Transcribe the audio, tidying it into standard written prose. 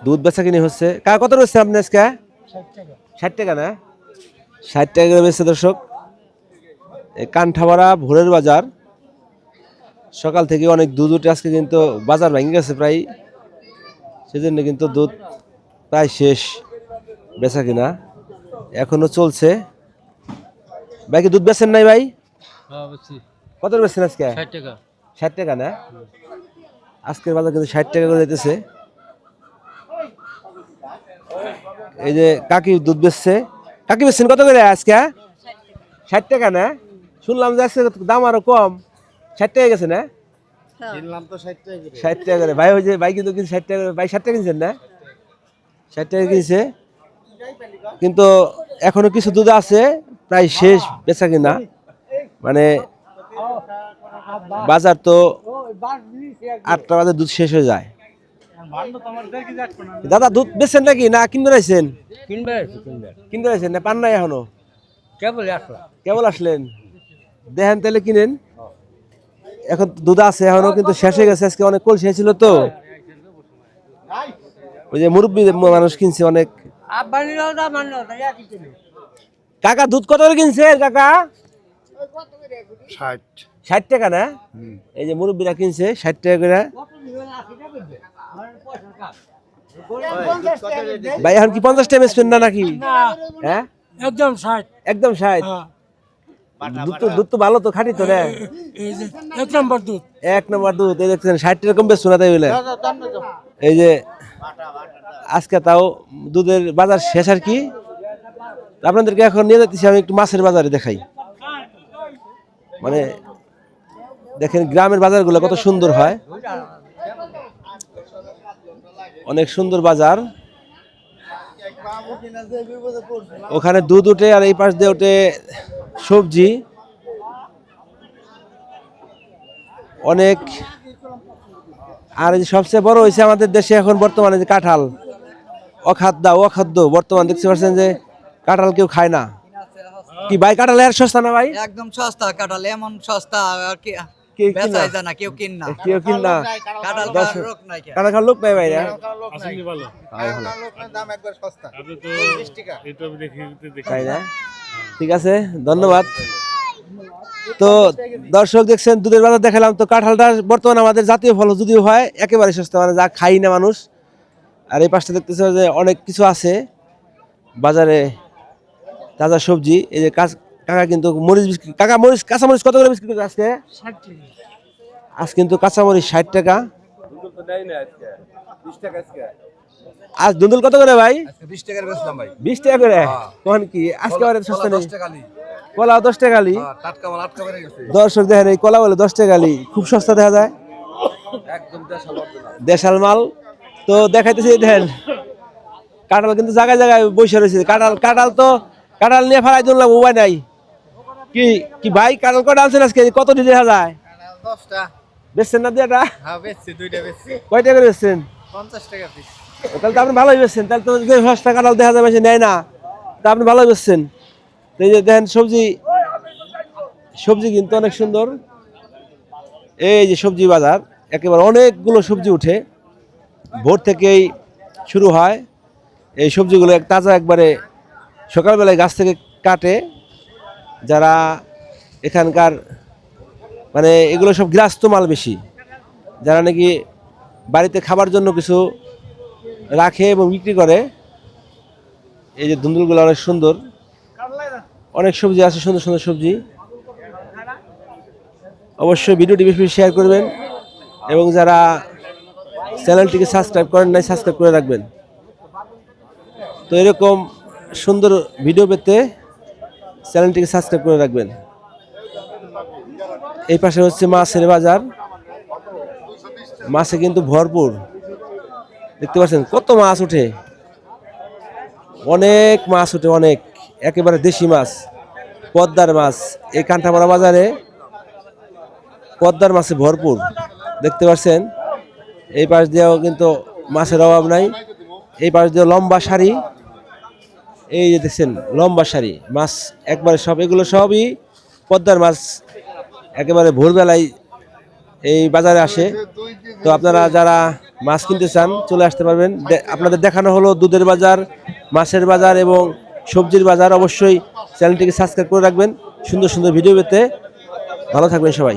দুধ বেচা কিনে হচ্ছে। কত রয়েছে আপনি আজকে? 60 টাকা না? 60 টাকা করে বেচছে দর্শক। এই কান্ঠাপাড়া ভোরের বাজার, সকাল থেকে অনেক দুধ উঠে আজকে কিন্তু বাজার ভেঙে গেছে প্রায়, সেজন্য কিন্তু দুধ প্রায় শেষ বেচা কিনা এখনো চলছে। ভাই কি দুধ বেচেন নাই ভাই? কত বেচছেন আজকে? 60 টাকা। 60 টাকা না? আজকের বাজার কিন্তু 60 টাকা করে যেতেছে। এই যে কাকি দুধ বেচছে। কাকি বেচছেন কত করে আজকে? 60 টাকা না? শুনলাম যে আজকে দাম আরো কম, 60 টাকা গেছে না? কিনলাম তো 60 টাকা করে। 60 টাকা করে ভাই, ওই যে ভাই কিন্তু 60 টাকা করে, ভাই 60 টাকা কিনছেন না? 60 টাকা কিনছে, কিন্তু এখনো কিছু দুধ আছে, প্রায় শেষ বেচা কিনা। মানে বাজার তো 8টা বাজে দুধ শেষ হয়ে যায়। দাদা দুধ বেচছেন নাকি না কিনবে রাখছেন? কিনবে রাখছেন না, পান নাই এখনো? কেবল আসলেন, দেখেন তাহলে কিনেন। এখন দুধ আছে এখনো, কিন্তু শেষ হয়ে গেছে। আজকে অনেক কলসি ছিল তো, ওই যে মুরব্বী মানুষ কিনছে অনেক। কাকা দুধ কত করে কিনছে কাকা? 60 টাকা না? এই যে মুরব্বীরা কিনছে 60 টাকা করে। ভাই এখন কি 50 টাকা বেচবেন না নাকি? হ্যাঁ একদম 60। একদম 60। দুধ তো ভালো তো, খাঁটি তো না? এক নম্বর দুধ। এক নম্বর দুধ। এই দেখছেন 60 টাকা বেচছো না তাই বলে। এই যে আজকে তাও দুধের বাজার শেষ আর কি। আপনাদেরকে এখন নিয়ে যাচ্ছি আমি একটু মাছের বাজারে দেখাই। মানে দেখেন গ্রামের বাজারগুলো কত সুন্দর হয়, অনেক সুন্দর বাজার। ওখানে দুধ উঠে আর এই পাশ দিয়ে ওঠে সবজি অনেক। আর এই যে সবচেয়ে বড় হয়েছে আমাদের দেশে এখন বর্তমানে যে কাঁঠাল, অখাদ্য বর্তমান দেখতে পাচ্ছেন যে কাঁঠাল কেউ খায় না। কি ভাই কাঁঠাল এর সস্তা না ভাই? একদম সস্তা কাঁঠাল, এমন সস্তা আর কি কেউ কিন বেচাই না, যায় না, কেউ কিন না। কেউ কিন না। কাঁঠাল দশ- খাওয়ার রোগ নাই কেন? কাঁঠাল খাওয়ার লোক নাই ভাই না? আসলে ভালো। দাম একবার সস্তা। আপনি তো এটা দেখি তাই না? ঠিক আছে, ধন্যবাদ। তো দর্শক দেখছেন দুধের বাজার দেখালাম। তো কাঁঠালটা বর্তমানে আমাদের জাতীয় ফল, যদিও হয় একেবারে সস্তা, মানে যা খাই না মানুষ। আর এই পাশটা দেখতেছে যে অনেক কিছু আছে বাজারে, তাজা সবজি। এই যে কাকা কিন্তু মরিচ বিক্রি, কাকা মরিচ কাঁচামরিচ কত করে বিক্রি করছে আজকে? আজ কিন্তু কাঁচামরিচ 60 টাকা। আজ দুন্দুল কত করে ভাই? 20 টাকার বেচলাম ভাই। 20 টাকা করে? কোন কি আজকে আবার সস্তা নেই? 10 টাকা লি। কলা 10 টাকা লি। টাটকা মাল 8 টাকা বেড়ে গেছে। দর্শক দেখেন এই কলা বলে 10 টাকা লি, খুব সস্তা দেখা যায়। একদম দেশাল অরিজিনাল। দেশাল মাল। তো দেখাইতেছি দেখেন কাঁঠাল কিন্তু জায়গায় জায়গায় বসে রয়েছে। কাঁঠাল নিয়ে ফেলাই দিলাম, উপায় নাই। কি কি ভাই কাঁঠাল কটা আনছেন আজকে? কত দিয়ে দেখা যায়? 10টা। বেচছেন না দিয়ে? হ্যাঁ বেচছি, দুইটা বেচছি। কয় টাকা করে বেচছেন? 50 টাকা পিস। তাহলে তো আপনি ভালোই বেচছেন। তাহলে তো যে সস্তা কাঁঠাল দেখা যায় বেশি নেয় না, তা আপনি ভালোই বেচছেন। তো এই যে দেখেন সবজি কিন্তু অনেক সুন্দর। এই যে সবজি বাজার, একেবারে অনেকগুলো সবজি উঠে, ভোর থেকেই শুরু হয়। এই সবজিগুলো তাজা, একবারে সকালবেলায় গাছ থেকে কাটে যারা এখানকার, মানে এগুলো সব গৃহস্থ মাল বেশি, যারা নাকি বাড়িতে খাবার জন্য কিছু রাখে এবং বিক্রি করে। এই যে ধুন্দুলগুলো অনেক সুন্দর, অনেক সবজি আছে, সুন্দর সুন্দর সবজি। অবশ্যই ভিডিওটি বেশি বেশি শেয়ার করবেন, এবং যারা চ্যানেলটিকে সাবস্ক্রাইব করেন নাই সাবস্ক্রাইব করে রাখবেন। তো এরকম সুন্দর ভিডিও পেতে চ্যানেলটিকে সাবস্ক্রাইব করে রাখবেন। এই পাশে হচ্ছে মাছের বাজার, মাছে কিন্তু ভরপুর। দেখতে পাচ্ছেন কত মাছ ওঠে, অনেক মাছ ওঠে, অনেক, একেবারে দেশি মাছ, পদ্মার মাছ। এই কান্ঠাপাড়া বাজারে পদ্মার মাছে ভরপুর দেখতে পাচ্ছেন। এই পাশ দিয়েও কিন্তু মাছের অভাব নাই। এই পাশ দিয়ে লম্বা সারি, এই যে দেখছেন লম্বা সারি মাছ, একবারে সব, এগুলো সবই পদ্মার মাছ। একেবারে ভোরবেলায় এই বাজারে আসে। তো আপনারা যারা মাছ কিনতে চান চলে আসতে পারবেন। আপনাদের দেখানো হলো দুধের বাজার, মাছের বাজার এবং সবজির বাজার। অবশ্যই চ্যানেলটিকে সাবস্ক্রাইব করে রাখবেন সুন্দর সুন্দর ভিডিও পেতে। ভালো থাকবেন সবাই।